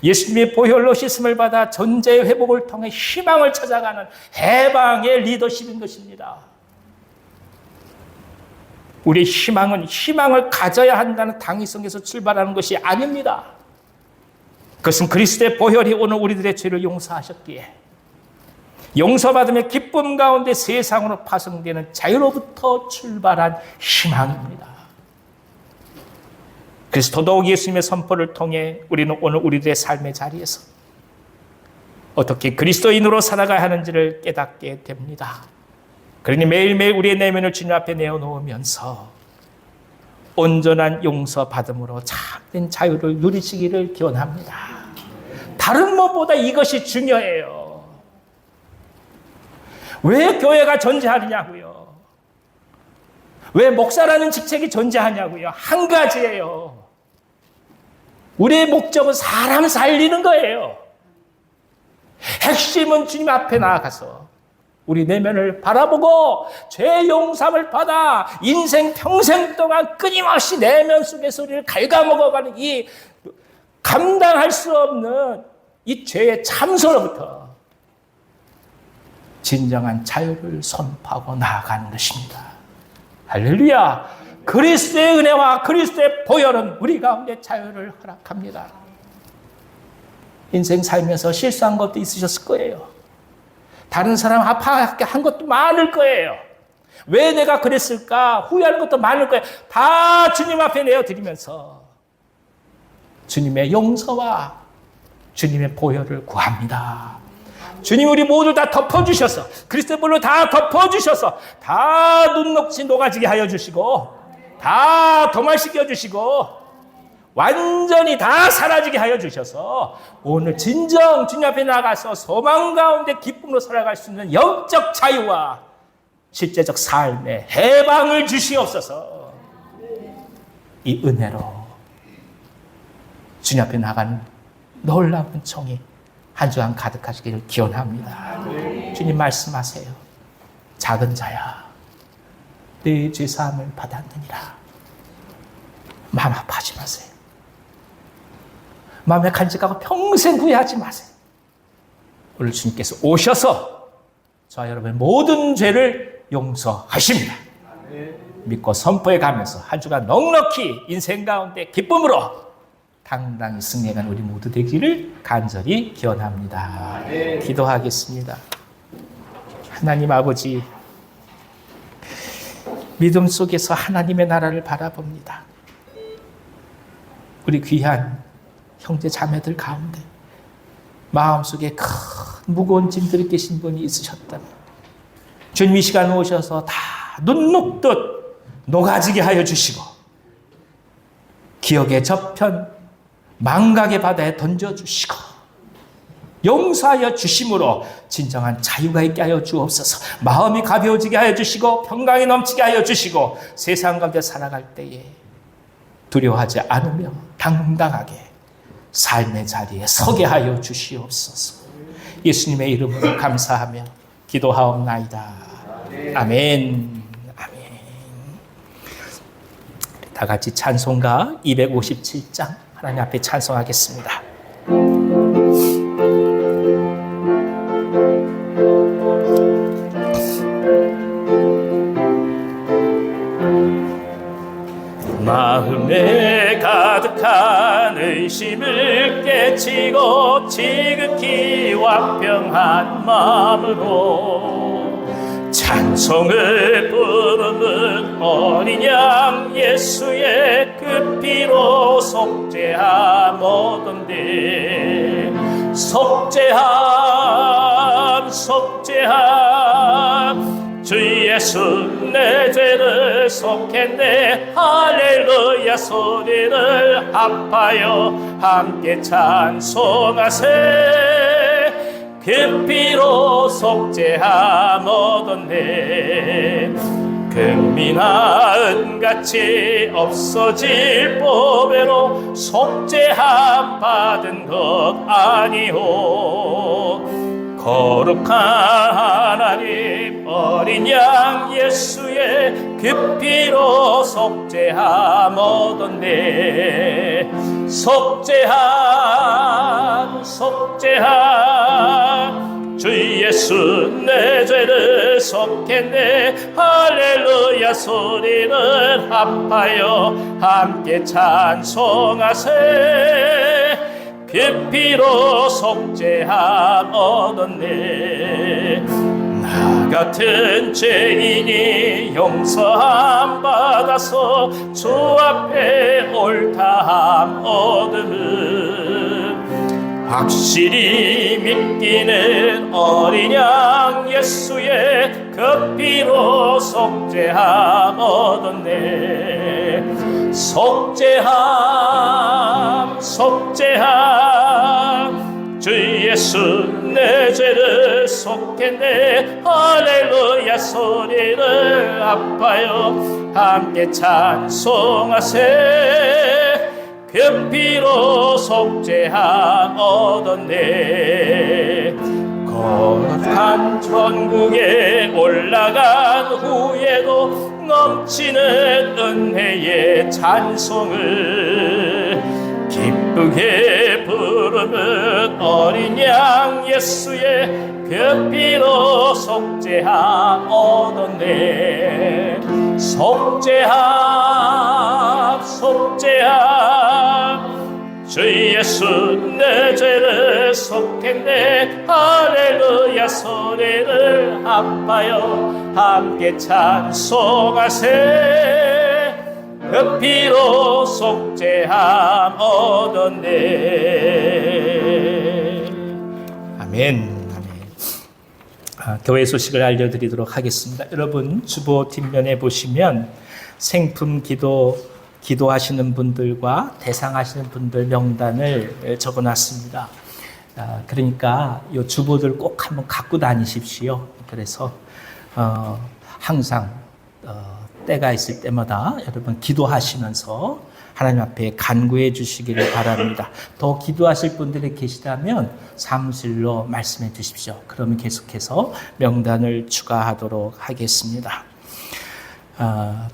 예수님의 보혈로 씻음을 받아 전제의 회복을 통해 희망을 찾아가는 해방의 리더십인 것입니다. 우리의 희망은 희망을 가져야 한다는 당위성에서 출발하는 것이 아닙니다. 그것은 그리스도의 보혈이 오늘 우리들의 죄를 용서하셨기에 용서받으며 기쁨 가운데 세상으로 파송되는 자유로부터 출발한 희망입니다. 그래서 더더욱 예수님의 선포를 통해 우리는 오늘 우리들의 삶의 자리에서 어떻게 그리스도인으로 살아가야 하는지를 깨닫게 됩니다. 그러니 매일매일 우리의 내면을 주님 앞에 내어놓으면서 온전한 용서받음으로 참된 자유를 누리시기를 기원합니다. 다른 것보다 이것이 중요해요. 왜 교회가 존재하느냐고요? 왜 목사라는 직책이 존재하냐고요? 한 가지예요. 우리의 목적은 사람 살리는 거예요. 핵심은 주님 앞에 나아가서 우리 내면을 바라보고 죄 용서를 받아 인생 평생 동안 끊임없이 내면 속의 소리를 갉아먹어가는 이 감당할 수 없는 이 죄의 참소로부터 진정한 자유를 선포하고 나아가는 것입니다. 할렐루야! 그리스도의 은혜와 그리스도의 보혈은 우리 가운데 자유를 허락합니다. 인생 살면서 실수한 것도 있으셨을 거예요. 다른 사람 아파하게 한 것도 많을 거예요. 왜 내가 그랬을까? 후회하는 것도 많을 거예요. 다 주님 앞에 내어드리면서 주님의 용서와 주님의 보혈을 구합니다. 주님 우리 모두 다 덮어주셔서 그리스도의 볼로 다 덮어주셔서 다 눈녹지 녹아지게 하여 주시고 다 도말시켜 주시고 완전히 다 사라지게 하여 주셔서 오늘 진정 주님 앞에 나가서 소망 가운데 기쁨으로 살아갈 수 있는 영적 자유와 실제적 삶의 해방을 주시옵소서. 이 은혜로 주님 앞에 나가는 놀라운 청이 한 주간 가득하시기를 기원합니다. 주님 말씀하세요. 작은 자야 내 죄사함을 받았느니라. 마음 아파하지 마세요. 마음에 간직하고 평생 후회하지 마세요. 오늘 주님께서 오셔서 저와 여러분의 모든 죄를 용서하십니다. 믿고 선포해 가면서 한 주간 넉넉히 인생 가운데 기쁨으로 당당히 승리하는 우리 모두 되기를 간절히 기원합니다. 기도하겠습니다. 하나님 아버지, 믿음 속에서 하나님의 나라를 바라봅니다. 우리 귀한 형제 자매들 가운데 마음속에 큰 무거운 짐들이 계신 분이 있으셨다면 주님 이 시간 오셔서 다 눈 녹듯 녹아지게 하여 주시고 기억의 저편 망각의 바다에 던져주시고 용서하여 주심으로 진정한 자유가 있게 하여 주옵소서. 마음이 가벼워지게 하여 주시고 평강이 넘치게 하여 주시고 세상 가운데 살아갈 때에 두려워하지 않으며 당당하게 삶의 자리에 서게 하여 주시옵소서. 예수님의 이름으로 감사하며 기도하옵나이다. 아멘. 아멘. 다 같이 찬송가 257장 하나님 앞에 찬송하겠습니다. 마음에 가득한 의심을 깨치고 지극히 완평한 마음으로 찬송을 부르는 어린 양 예수의 그 피로 속죄함 얻은데 속죄함 속죄함 주 예수 내 죄를 속했네 할렐루야 소리를 합하여 함께 찬송하세 그 피로 속죄함 얻었네 금이나 은같이 없어질 보배로 속죄함 받은 것 아니오 거룩한 하나님 어린 양 예수의 그 피로 속죄함 얻었네 속죄함 속죄함 주 예수 내 죄를 속했네 할렐루야 소리를 합하여 함께 찬송하세 그 피로 속죄함 얻었네 나 같은 죄인이 용서함 받아서 주 앞에 옳다함 얻음 확실히 믿기는 어린 양 예수의 그 피로 속죄함 얻었네 속죄함 속죄함 주 예수 내 죄를 속했네 할렐루야 소리를 합하여 함께 찬송하세 그 피로 속죄함 얻었네 거룩한 천국에 올라간 후에도 넘치는 은혜의 찬송을 기쁘게 부르는 어린 양 예수의 그 피로 속죄함 얻었네 속죄함 속죄함 주 예수 내 내 죄를 속했네. 할렐루야. 소리를 합하여 함께 찬송하세. 그 피로 속죄함 얻었네. 아멘. 교회 소식을 알려드리도록 하겠습니다. 여러분 주보 뒷면에 보시면 생품 기도하시는 분들과 대상하시는 분들 명단을 적어놨습니다. 그러니까 이 주보들 꼭 한번 갖고 다니십시오. 그래서 항상 때가 있을 때마다 여러분 기도하시면서 하나님 앞에 간구해 주시기를 바랍니다. 더 기도하실 분들이 계시다면 사무실로 말씀해 주십시오. 그러면 계속해서 명단을 추가하도록 하겠습니다.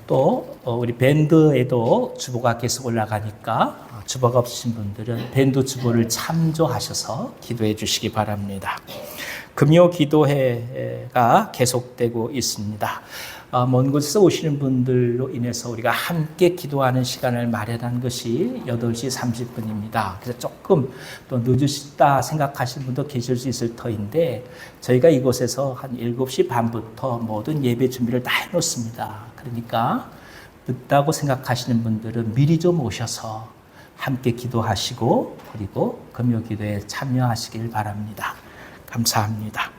또 우리 밴드에도 주보가 계속 올라가니까 주보가 없으신 분들은 밴드 주보를 참조하셔서 기도해 주시기 바랍니다. 금요 기도회가 계속되고 있습니다. 먼 곳에서 오시는 분들로 인해서 우리가 함께 기도하는 시간을 마련한 것이 8시 30분입니다. 그래서 조금 또 늦으시다 생각하시는 분도 계실 수 있을 터인데 저희가 이곳에서 한 7시 반부터 모든 예배 준비를 다 해놓습니다. 그러니까 늦다고 생각하시는 분들은 미리 좀 오셔서 함께 기도하시고 그리고 금요 기도에 참여하시길 바랍니다. 감사합니다.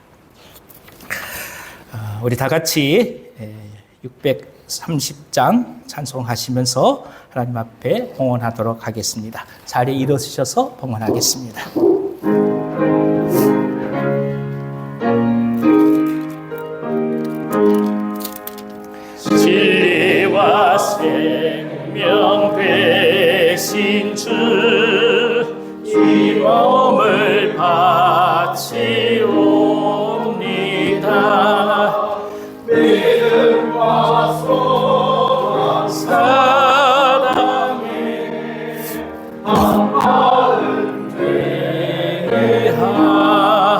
우리 다 같이 630장 찬송하시면서 하나님 앞에 봉헌하도록 하겠습니다. 자리에 일어서셔서 봉헌하겠습니다. 진리와 생명 되신 주, 이 몸을 바치옵니다. 믿음과 소망 사랑에 한마음 되게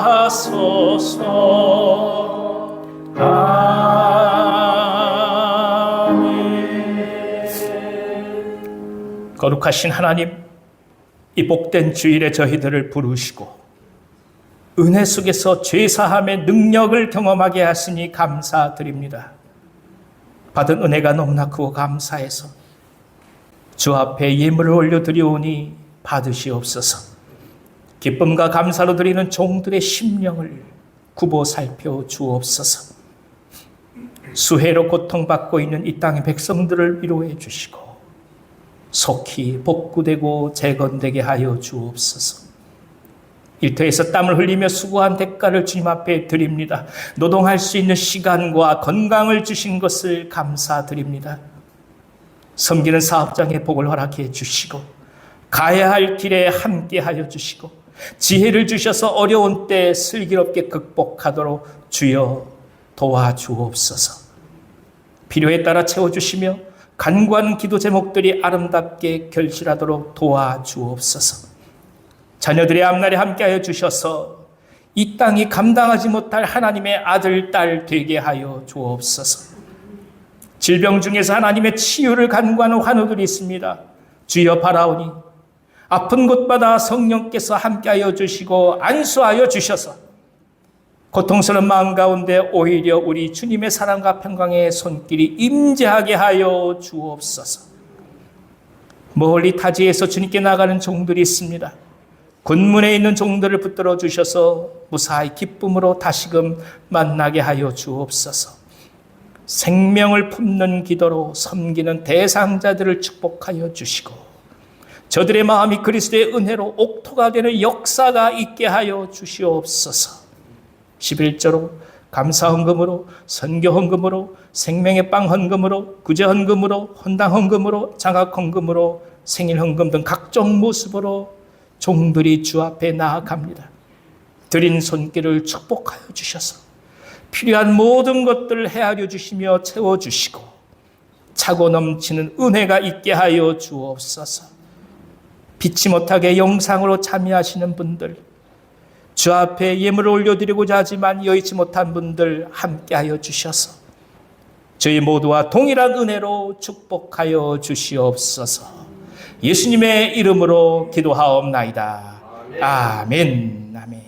하소서. 아멘. 거룩하신 하나님, 이 복된 주일에 저희들을 부르시고 은혜 속에서 죄사함의 능력을 경험하게 하시니 감사드립니다. 받은 은혜가 너무나 크고 감사해서 주 앞에 예물을 올려드리오니 받으시옵소서. 기쁨과 감사로 드리는 종들의 심령을 굽어 살펴 주옵소서. 수해로 고통받고 있는 이 땅의 백성들을 위로해 주시고 속히 복구되고 재건되게 하여 주옵소서. 일터에서 땀을 흘리며 수고한 대가를 주님 앞에 드립니다. 노동할 수 있는 시간과 건강을 주신 것을 감사드립니다. 섬기는 사업장의 복을 허락해 주시고 가야 할 길에 함께하여 주시고 지혜를 주셔서 어려운 때 슬기롭게 극복하도록 주여 도와주옵소서. 필요에 따라 채워주시며 간구하는 기도 제목들이 아름답게 결실하도록 도와주옵소서. 자녀들의 앞날에 함께하여 주셔서 이 땅이 감당하지 못할 하나님의 아들, 딸 되게 하여 주옵소서. 질병 중에서 하나님의 치유를 간구하는 환우들이 있습니다. 주여 바라오니 아픈 곳마다 성령께서 함께하여 주시고 안수하여 주셔서 고통스러운 마음 가운데 오히려 우리 주님의 사랑과 평강의 손길이 임재하게 하여 주옵소서. 멀리 타지에서 주님께 나가는 종들이 있습니다. 군문에 있는 종들을 붙들어 주셔서 무사히 기쁨으로 다시금 만나게 하여 주옵소서. 생명을 품는 기도로 섬기는 대상자들을 축복하여 주시고 저들의 마음이 그리스도의 은혜로 옥토가 되는 역사가 있게 하여 주시옵소서. 11조로 감사헌금으로 선교헌금으로 생명의 빵 헌금으로 구제헌금으로 헌당헌금으로 장학헌금으로 생일헌금 등 각종 모습으로 종들이 주 앞에 나아갑니다. 드린 손길을 축복하여 주셔서 필요한 모든 것들을 헤아려 주시며 채워주시고 차고 넘치는 은혜가 있게 하여 주옵소서. 빛이 못하게 영상으로 참여하시는 분들, 주 앞에 예물을 올려드리고자 하지만 여의치 못한 분들 함께하여 주셔서 저희 모두와 동일한 은혜로 축복하여 주시옵소서. 예수님의 이름으로 기도하옵나이다. 아멘. 아멘.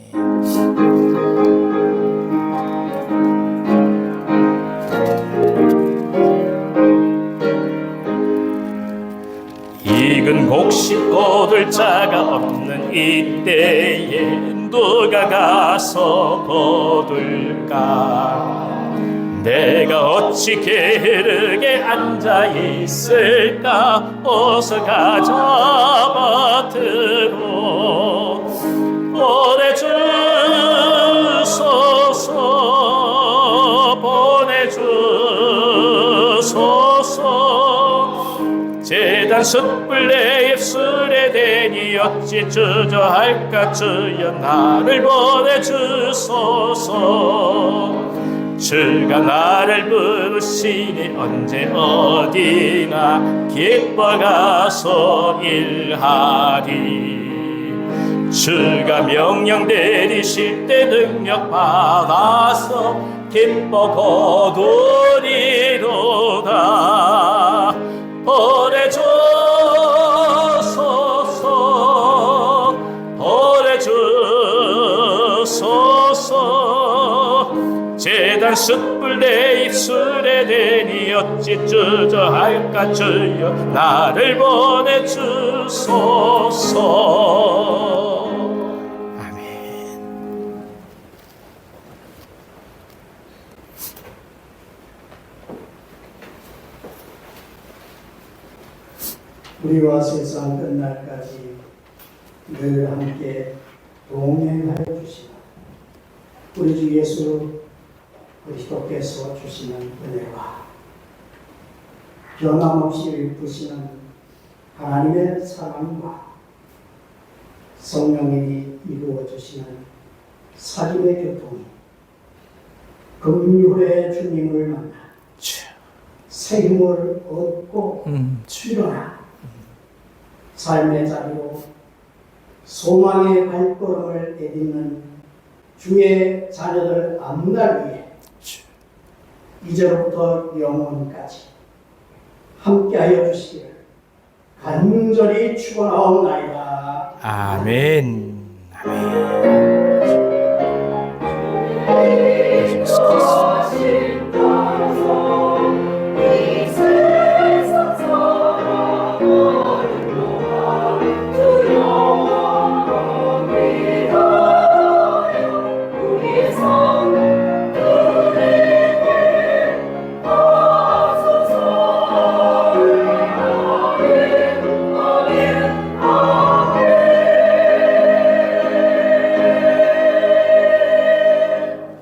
익은 곡식 거둘 자가 없는 이때에 누가 가서 거둘까? 내가 어찌 게으르게 앉아 있을까? 어서 가자 밭으로 보내주소서. 제단 숯불 내 입술에 대니 어찌 주저할까? 주여 나를 보내주소서. 주가 나를 부르시니 언제 어디나 기뻐 가서 일하리. 주가 명령 내리실 때 능력 받아서 기뻐 거두리로다. 보내주소서. 제단 숯불 내 입술에 대니 어찌 주저할까? 주여 나를 보내주소서. 아멘. 우리와 세상 끝날까지 늘 함께 동행하여 주시라. 우리 주 예수 그리스도께서 주시는 은혜와 변함없이 베푸시는 하나님의 사랑과 성령님이 이루어 주시는 사귐의 교통이 금요일에 주님을 만나 새 힘을 얻고 출현한 삶의 자리로 소망의 발걸음을 내딛는 주의 자녀들 아무날 위해 이제로부터 영원까지 함께하여 주시기를 간절히 축원하옵나이다. 아멘. 아멘.